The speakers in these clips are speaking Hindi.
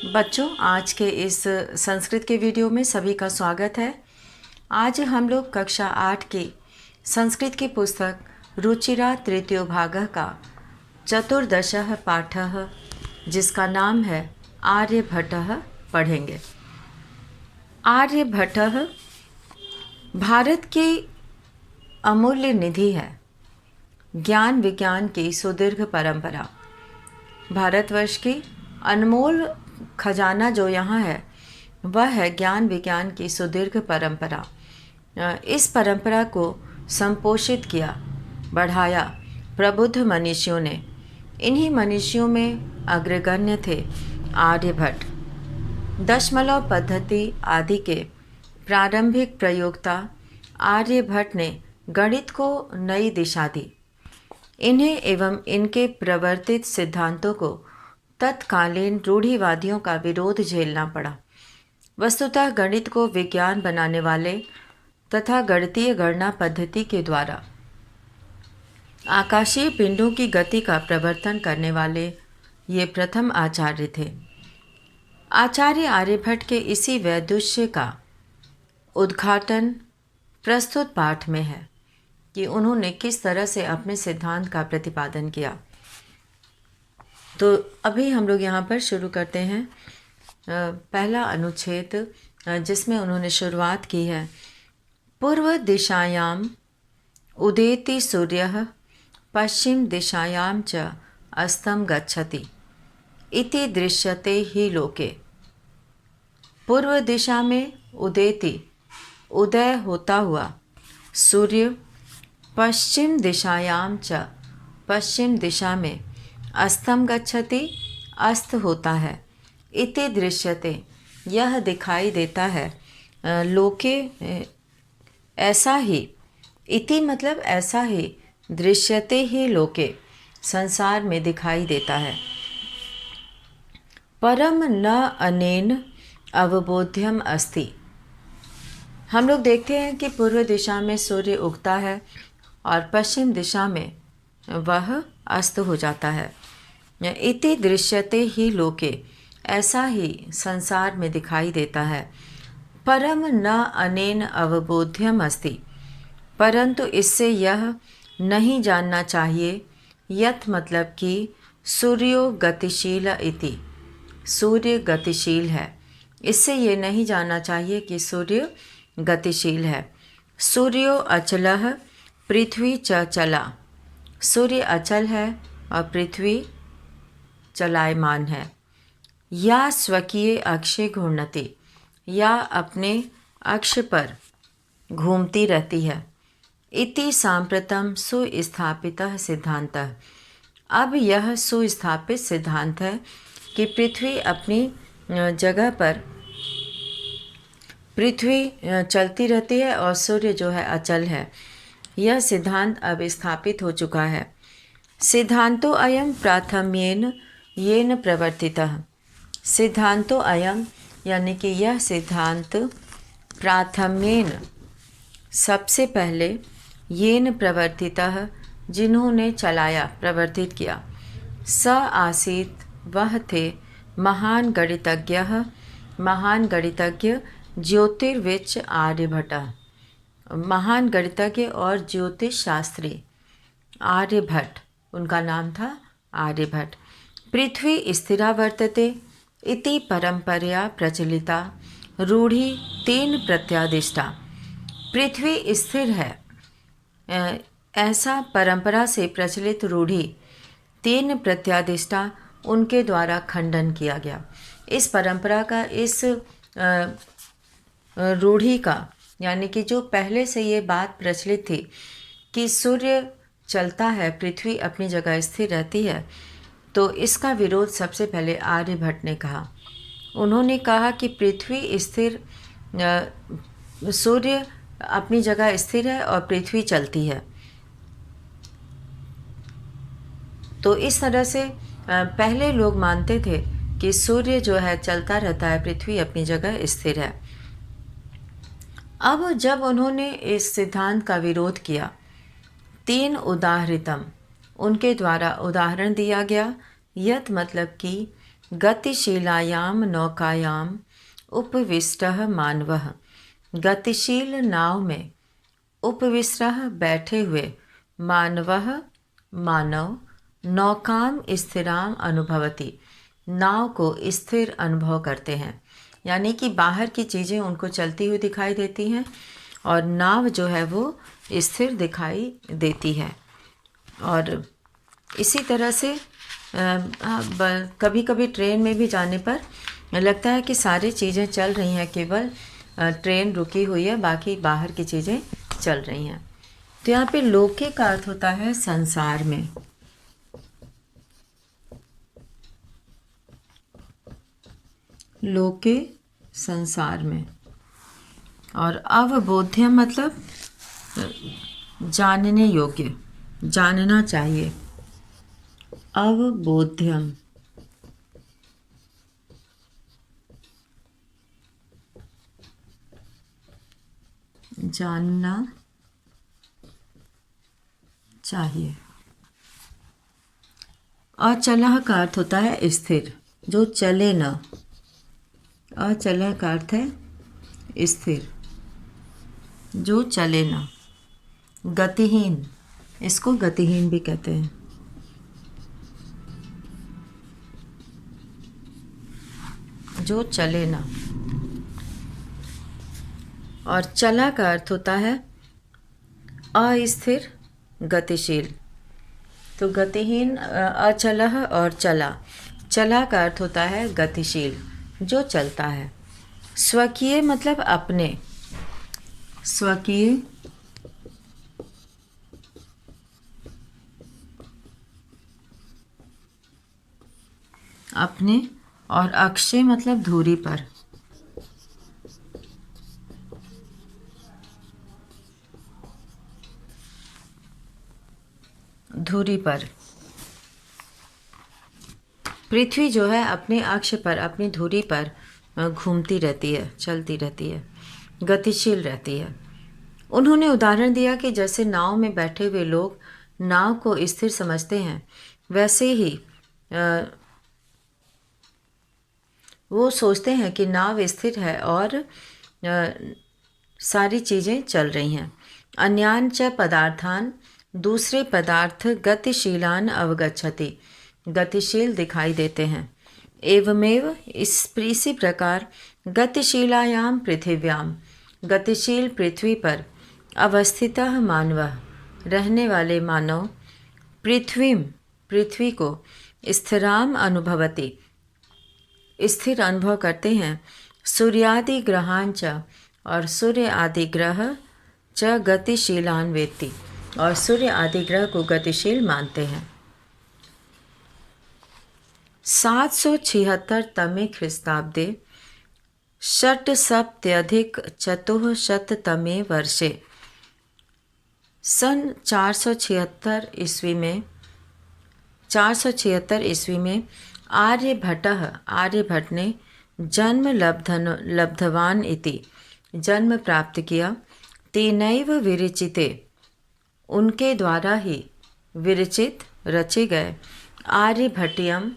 बच्चों, आज के इस संस्कृत के वीडियो में सभी का स्वागत है। आज हम लोग कक्षा 8 की संस्कृत की पुस्तक रुचिरा तृतीयो भागः का चतुर्दशः पाठः, जिसका नाम है आर्यभट्टः, पढ़ेंगे। आर्यभट्टः भारत की अमूल्य निधि है। ज्ञान विज्ञान की सुदीर्घ परंपरा, भारतवर्ष की अनमोल खजाना जो यहाँ है वह है ज्ञान विज्ञान की सुदीर्घ परंपरा। इस परंपरा को संपोषित किया, बढ़ाया प्रबुद्ध मनीषियों ने। इन्हीं मनीषियों में अग्रगण्य थे आर्यभट्ट। दशमलव पद्धति आदि के प्रारंभिक प्रयोक्ता आर्यभट्ट ने गणित को नई दिशा दी। इन्हें एवं इनके प्रवर्तित सिद्धांतों को तत्कालीन रूढ़िवादियों का विरोध झेलना पड़ा। वस्तुतः गणित को विज्ञान बनाने वाले तथा गणितीय गणना पद्धति के द्वारा आकाशीय पिंडों की गति का प्रवर्तन करने वाले ये प्रथम आचार्य थे। आचार्य आर्यभट्ट के इसी वैदुष्य का उद्घाटन प्रस्तुत पाठ में है कि उन्होंने किस तरह से अपने सिद्धांत का प्रतिपादन किया। तो अभी हम लोग यहाँ पर शुरू करते हैं पहला अनुच्छेद, जिसमें उन्होंने शुरुआत की है। पूर्व दिशायाम उदेति सूर्यः पश्चिम दिशायाम च अस्तं गच्छति इति दृश्यते ही लोके। पूर्व दिशा में उदेति, उदय होता हुआ सूर्य, पश्चिम दिशायाम च, पश्चिम दिशा में, अस्तम गच्छति, अस्त होता है, इति दृश्यते, यह दिखाई देता है, लोके, ऐसा ही, इति मतलब ऐसा ही, दृश्यते ही लोके, संसार में दिखाई देता है। परम न अनेन अवबोध्यम अस्ति। हम लोग देखते हैं कि पूर्व दिशा में सूर्य उगता है और पश्चिम दिशा में वह अस्त हो जाता है। इति दृश्यते ही लोके, ऐसा ही संसार में दिखाई देता है। परम न अनेन अवबोध्यम अस्ति, परंतु इससे यह नहीं जानना चाहिए, यत मतलब कि सूर्यो गतिशील इति, सूर्य गतिशील है। इससे ये नहीं जानना चाहिए कि सूर्य गतिशील है। सूर्यो अचलः पृथ्वी च चला, सूर्य अचल है और पृथ्वी चलायमान है। या स्वकीय अक्षे घूर्णति, या अपने अक्ष पर घूमती रहती है। इति सांप्रतम सुस्थापितः सिद्धांतः, अब यह सुस्थापित सिद्धांत है कि पृथ्वी अपनी जगह पर, पृथ्वी चलती रहती है और सूर्य जो है अचल है। यह सिद्धांत अब स्थापित हो चुका है। सिद्धांतो अयम प्राथम्येन येन प्रवर्तितः, सिद्धांतो अयम यानी कि यह सिद्धांत प्राथम्येन सबसे पहले, येन प्रवर्तितः जिन्होंने चलाया, प्रवर्तित किया, स आसीत वह थे, महान गणितज्ञः, महान गणितज्ञ ज्योतिर्विच आर्यभट्टः, महान गणितज्ञ और ज्योतिष शास्त्री आर्यभट्ट, उनका नाम था आर्यभट्ट। पृथ्वी स्थिरा वर्तते इति परंपरया प्रचलिता रूढ़ी तीन प्रत्यादिष्टा, पृथ्वी स्थिर है ऐसा परंपरा से प्रचलित रूढ़ी तीन प्रत्यादिष्टा, उनके द्वारा खंडन किया गया। इस परंपरा का, इस रूढ़ी का, यानी कि जो पहले से ये बात प्रचलित थी कि सूर्य चलता है, पृथ्वी अपनी जगह स्थिर रहती है, तो इसका विरोध सबसे पहले आर्यभट्ट ने कहा। उन्होंने कहा कि पृथ्वी स्थिर, सूर्य अपनी जगह स्थिर है और पृथ्वी चलती है। तो इस तरह से पहले लोग मानते थे कि सूर्य जो है चलता रहता है, पृथ्वी अपनी जगह स्थिर है। अब जब उन्होंने इस सिद्धांत का विरोध किया, तीन उदाहृतम, उनके द्वारा उदाहरण दिया गया, यत मतलब कि गतिशीलायाम नौकायाम उपविष्टः मानवः। गतिशील नाव में उपविष्टः बैठे हुए मानवः मानव नौकाम स्थिराम अनुभवति नाव को स्थिर अनुभव करते हैं। यानी कि बाहर की चीज़ें उनको चलती हुई दिखाई देती हैं और नाव जो है वो स्थिर दिखाई देती है। और इसी तरह से कभी कभी ट्रेन में भी जाने पर लगता है कि सारी चीज़ें चल रही हैं, केवल ट्रेन रुकी हुई है, बाकी बाहर की चीज़ें चल रही हैं। तो यहाँ पे लोके का अर्थ होता है संसार में। लोके संसार में। और अवबोध्यम मतलब जानने योग्य, जानना चाहिए। अवबोध्यम जानना चाहिए। अचलः का अर्थ होता है स्थिर, जो चले न। अचलः का अर्थ है स्थिर, जो चले न। गतिहीन, इसको गतिहीन भी कहते हैं। जो चले न। और चला का अर्थ होता है अस्थिर, गतिशील। तो गतिहीन, अचलः और चला। चला का अर्थ होता है गतिशील, जो चलता है। स्वकीय मतलब अपने। स्वकीय अपने। और अक्षय मतलब धुरी पर। धुरी पर। पृथ्वी जो है अपने अक्ष पर, अपनी धुरी पर घूमती रहती है, चलती रहती है, गतिशील रहती है। उन्होंने उदाहरण दिया कि जैसे नाव में बैठे हुए लोग नाव को स्थिर समझते हैं, वैसे ही वो सोचते हैं कि नाव स्थिर है और सारी चीज़ें चल रही हैं। अन्यान च पदार्थान, दूसरे पदार्थ गतिशीलान अवगच्छति, गतिशील दिखाई देते हैं। एवमेव इसी प्रकार गतिशीलायाम पृथिव्याम, गतिशील पृथ्वी पर अवस्थितः मानवः, रहने वाले मानव पृथ्वी को स्थिराम अनुभवति, स्थिर अनुभव करते हैं। सूर्यादि ग्रहान च, और सूर्य आदि ग्रह च गतिशीलान वेत्ति, और सूर्य आदि ग्रह को गतिशील मानते हैं। 776 तमे ख्रीस्ताब्दे षट्सप्त्यधिक चतुःशततमे वर्षे, सन 476 ईस्वी में आर्यभट्ट ने जन्म लब्धवान इति, जन्म प्राप्त किया। तेनैव विरचिते, उनके द्वारा ही विरचित, रचे गए। आर्यभट्टियम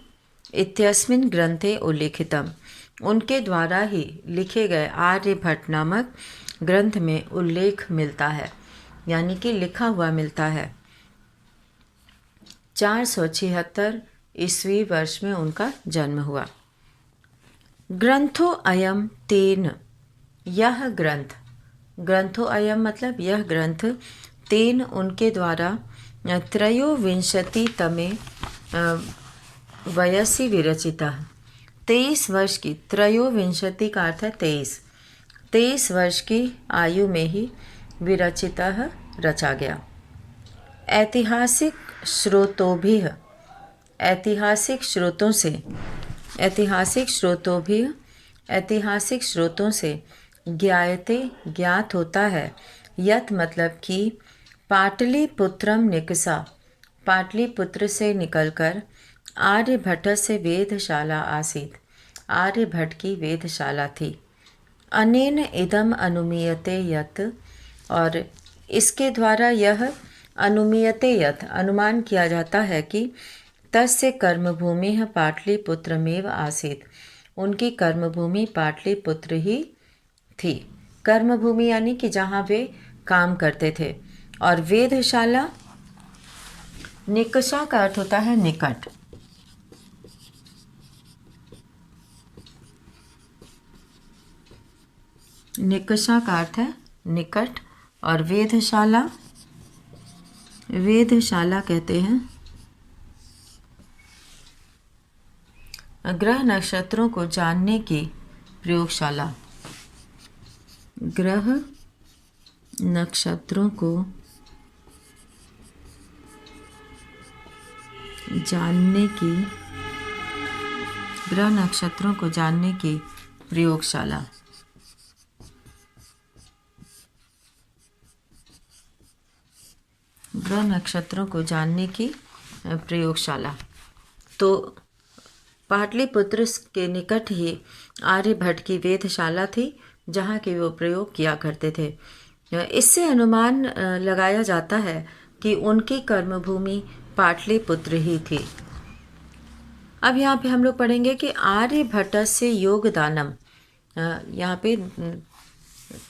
इत्यस्मिन् ग्रंथे उल्लिखितम, उनके द्वारा ही लिखे गए आर्यभट्ट नामक ग्रंथ में उल्लेख मिलता है, यानी कि लिखा हुआ मिलता है। 476 ईस्वी वर्ष में उनका जन्म हुआ। ग्रंथो अयम तेन, यह ग्रंथ, ग्रंथो अयम मतलब यह ग्रंथ, तेन उनके द्वारा त्रयोविंशतितमे वयसि विरचिता, 23 वर्ष की, त्रयोविंशति का अर्थ है 23 वर्ष की आयु में ही विरचिता, रचा गया। ऐतिहासिक स्रोतोभिः, ऐतिहासिक स्रोतों से ज्ञायते, ज्ञात होता है। यत मतलब कि पाटलिपुत्रम निकषा, पाटलिपुत्र से निकलकर आर्यभट्ट से वेधशाला आसीत, आर्यभट्ट की वेधशाला थी। अनेन इदम अनुमीयते यत, और इसके द्वारा यह अनुमीयते यत, अनुमान किया जाता है कि तस्य कर्मभूमि पाटलिपुत्रमेव आसीत्। उनकी कर्मभूमि पाटलिपुत्र ही थी। कर्मभूमि यानी कि जहाँ वे काम करते थे। और वेधशाला, निकषा का अर्थ होता है निकट। निकषा का अर्थ है निकट। और वेधशाला, वेधशाला कहते हैं ग्रह नक्षत्रों को जानने की प्रयोगशाला। ग्रह नक्षत्रों को जानने की, ग्रह नक्षत्रों को जानने की प्रयोगशाला। ग्रह नक्षत्रों को जानने की प्रयोगशाला। तो पाटलिपुत्र के निकट ही आर्यभट्ट की वेधशाला थी, जहाँ के वो प्रयोग किया करते थे। इससे अनुमान लगाया जाता है कि उनकी कर्मभूमि पाटलिपुत्र ही थी। अब यहाँ पे हम लोग पढ़ेंगे कि आर्यभट्टस्य योगदानम, यहाँ पे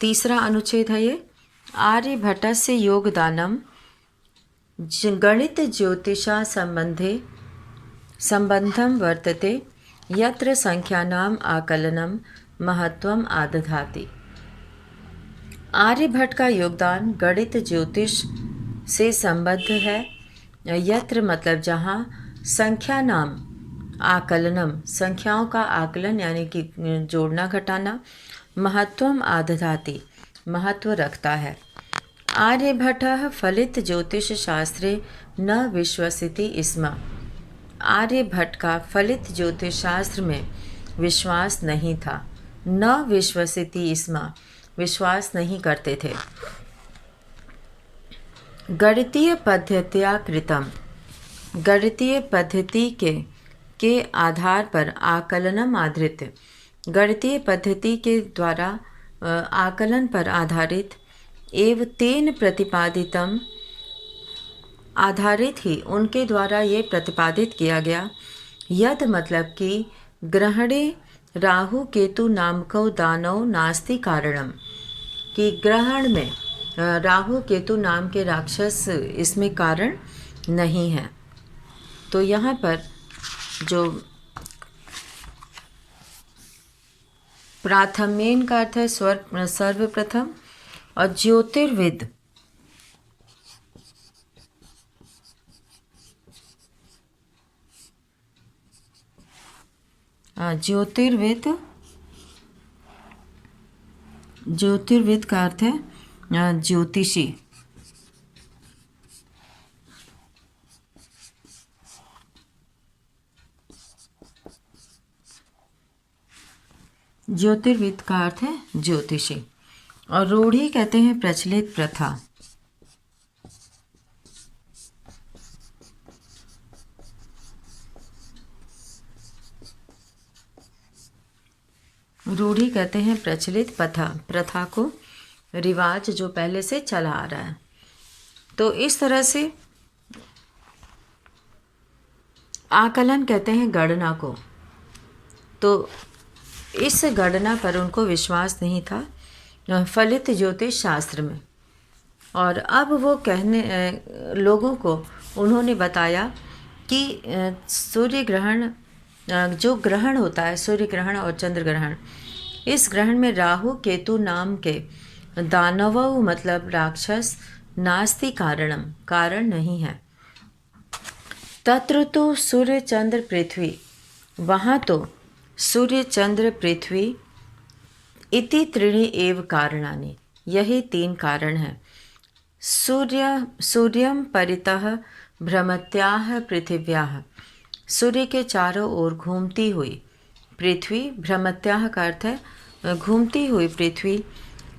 तीसरा अनुच्छेद है ये। आर्यभट्टस्य योगदानम गणित ज्योतिषा संबंधम वर्तते यत्र संख्यानाम आकलनम महत्वम आदधाति। आर्यभट्ट का योगदान गणित ज्योतिष से संबद्ध है। यत्र मतलब जहाँ, संख्या नाम आकलनम संख्याओं का आकलन यानी कि जोड़ना घटाना, महत्वम आदधाति महत्व रखता है। आर्यभट्टः फलित ज्योतिष शास्त्रे न विश्वसिति स्म। आर्यभट्ट का फलित ज्योतिष शास्त्र में विश्वास नहीं था। न विश्वसिति स्म, विश्वास नहीं करते थे। गणितीय पद्धत्या कृतम, गणितीय पद्धति के आधार पर आकलनम आधृत, गणितीय पद्धति के द्वारा आकलन पर आधारित एव तेन प्रतिपादितम, आधारित ही उनके द्वारा ये प्रतिपादित किया गया। यद मतलब कि ग्रहणे राहु केतु नामको दानव नास्ति कारणम, कि ग्रहण में राहु केतु नाम के राक्षस इसमें कारण नहीं है। तो यहाँ पर जो प्राथम्यन का अर्थ है सर्वप्रथम, और ज्योतिर्विद, ज्योतिर्विद, ज्योतिर्विद का अर्थ है ज्योतिषी। ज्योतिर्विद का अर्थ है ज्योतिषी। और रूढ़ी कहते हैं प्रचलित प्रथा। रूढ़ी कहते हैं प्रचलित प्रथा को, रिवाज जो पहले से चला आ रहा है। तो इस तरह से आकलन कहते हैं गणना को। तो इस गणना पर उनको विश्वास नहीं था फलित ज्योतिष शास्त्र में। और अब वो लोगों को उन्होंने बताया कि सूर्य ग्रहण, जो ग्रहण होता है सूर्य ग्रहण और चंद्र ग्रहण, इस ग्रहण में राहु केतु नाम के दानव मतलब राक्षस नास्ति कारणम, कारण नहीं है। तत्र तो सूर्य चंद्र पृथ्वी, वहाँ तो सूर्य चंद्र पृथ्वी इति त्रीणि एव कारणानि, यही तीन कारण हैं। सूर्यम परितः भ्रमत्याः पृथिव्याः, सूर्य के चारों ओर घूमती हुई पृथ्वी, भ्रमत्याः का अर्थ है घूमती हुई पृथ्वी,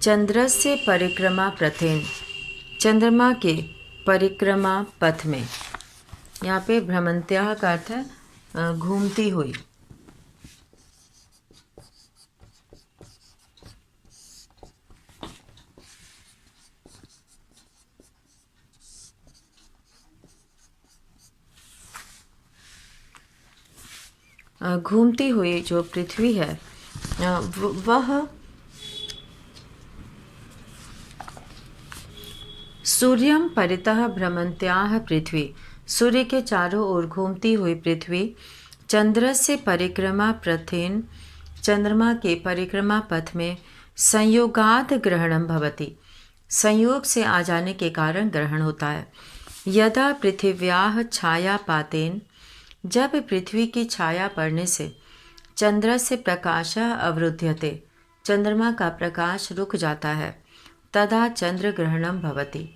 चंद्रस्य परिक्रमा प्रथेन, चंद्रमा के परिक्रमा पथ में। यहाँ पे भ्रमत्याः का अर्थ है घूमती हुई। घूमती हुई जो पृथ्वी है वह सूर्यम परितः भ्रमन्त्याः पृथ्वी, सूर्य के चारों ओर घूमती हुई पृथ्वी, चंद्रस्य परिक्रमा प्रथेन, चंद्रमा के परिक्रमा पथ में संयोगात ग्रहणम भवति, संयोग से आ जाने के कारण ग्रहण होता है। यदा पृथिव्याः छायापातेन, जब पृथ्वी की छाया पड़ने से चंद्रस्य प्रकाशः अवरुध्यते, चंद्रमा का प्रकाश रुक जाता है, तदा चंद्र ग्रहणम भवति,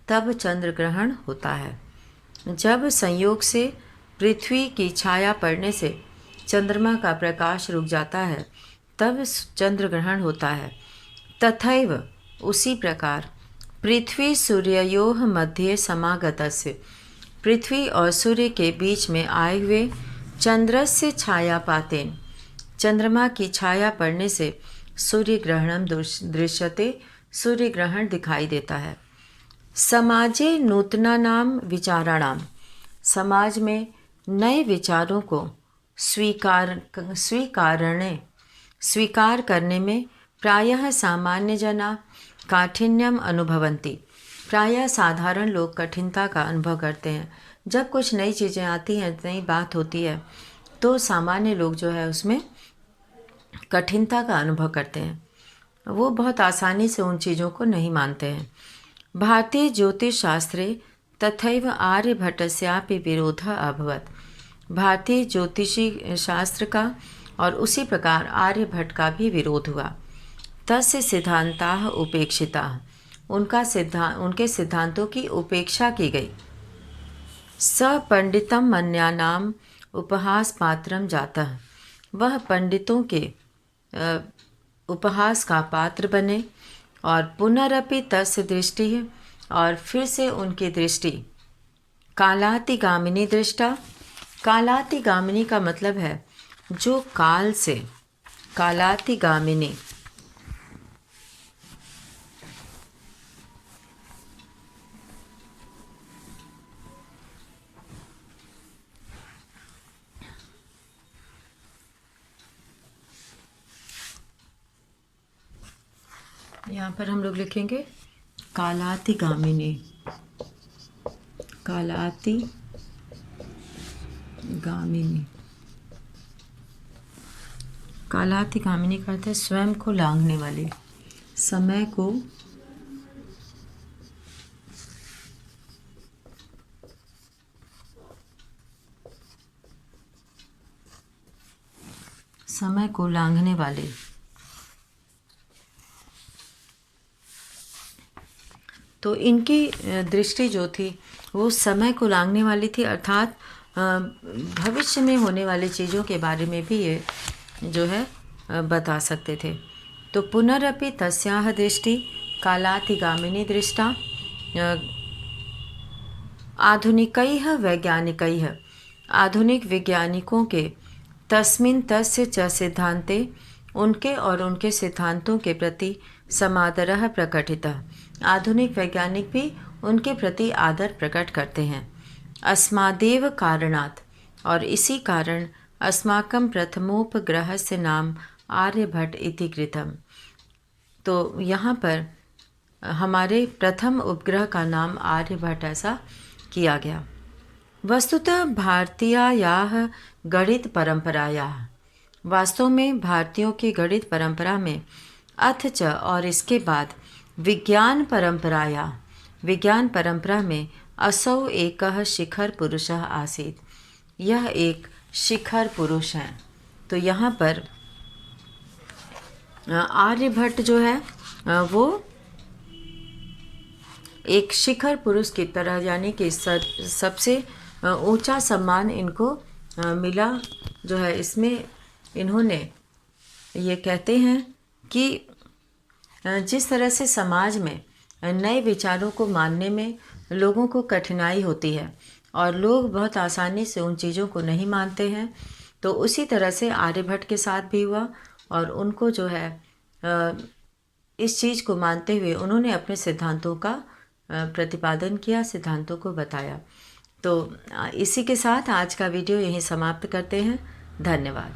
तब चंद्र ग्रहण होता है। जब संयोग से पृथ्वी की छाया पड़ने से चंद्रमा का प्रकाश रुक जाता है, तब चंद्र ग्रहण होता है। तथैव, उसी प्रकार पृथ्वी सूर्ययोः मध्ये समागतस्य, पृथ्वी और सूर्य के बीच में आए हुए चंद्रस्य छायापातेन, चंद्रमा की छाया पड़ने से सूर्य ग्रहणम दृश्यते, सूर्य ग्रहण दिखाई देता है। समाजे नूतनानाम विचाराणाम, समाज में नए विचारों को स्वीकार करने में प्रायः सामान्य जना काठिन्यम अनुभवन्ति, प्रायः साधारण लोग कठिनता का अनुभव करते हैं। जब कुछ नई चीज़ें आती हैं, नई बात होती है, तो सामान्य लोग जो है उसमें कठिनता का अनुभव करते हैं, वो बहुत आसानी से उन चीज़ों को नहीं मानते हैं। भारतीय ज्योतिष शास्त्रे तथैव आर्यभट्टस्यापि विरोधः अभवत्, भारतीय ज्योतिषी शास्त्र का और उसी प्रकार आर्यभट्ट का भी विरोध हुआ। तस्य सिद्धांताः उपेक्षिताः, उनके सिद्धांतों की उपेक्षा की गई। स पंडितम मन्यानाम उपहास पात्रम जातः, वह पंडितों के उपहास का पात्र बने। और पुनरपि तस्य दृष्टि, और फिर से उनकी दृष्टि कालातिगामिनी दृष्टा, कालातिगामिनी का मतलब है जो काल से, कालातिगामिनी यहाँ पर हम लोग लिखेंगे कालातिगामिनी, कालातिगामिनी, कालातिगामिनी का अर्थ है स्वयं को लांघने वाली, समय को लांघने वाली। तो इनकी दृष्टि जो थी वो समय को लांघने वाली थी, अर्थात भविष्य में होने वाली चीज़ों के बारे में भी ये जो है बता सकते थे। तो पुनरपि तस्याह दृष्टि कालातिगामिनी दृष्टा आधुनिकैः वैज्ञानिकैः, आधुनिक वैज्ञानिकों के तस्मिन् तस्य च सिद्धांते, उनके और उनके सिद्धांतों के प्रति समादरः प्रकटितः, आधुनिक वैज्ञानिक भी उनके प्रति आदर प्रकट करते हैं। अस्मादेव कारणात्, और इसी कारण अस्माकं प्रथमोपग्रहस्य नाम आर्यभट्ट इति कृतम्, तो यहाँ पर हमारे प्रथम उपग्रह का नाम आर्यभट्ट ऐसा किया गया। वस्तुतः भारतीयायाः गणित परंपरायाः, वास्तव में भारतीयों की गणित परंपरा में अथ च, और इसके बाद विज्ञान परंपराया, विज्ञान परंपरा में असौ एकः शिखर पुरुषः आसीत्, यह एक शिखर पुरुष हैं। तो यहाँ पर आर्यभट्ट जो है वो एक शिखर पुरुष की तरह, यानी कि सबसे ऊंचा सम्मान इनको मिला जो है। इसमें इन्होंने ये कहते हैं कि जिस तरह से समाज में नए विचारों को मानने में लोगों को कठिनाई होती है और लोग बहुत आसानी से उन चीज़ों को नहीं मानते हैं, तो उसी तरह से आर्यभट्ट के साथ भी हुआ। और उनको जो है इस चीज़ को मानते हुए उन्होंने अपने सिद्धांतों का प्रतिपादन किया, सिद्धांतों को बताया। तो इसी के साथ आज का वीडियो यहीं समाप्त करते हैं। धन्यवाद।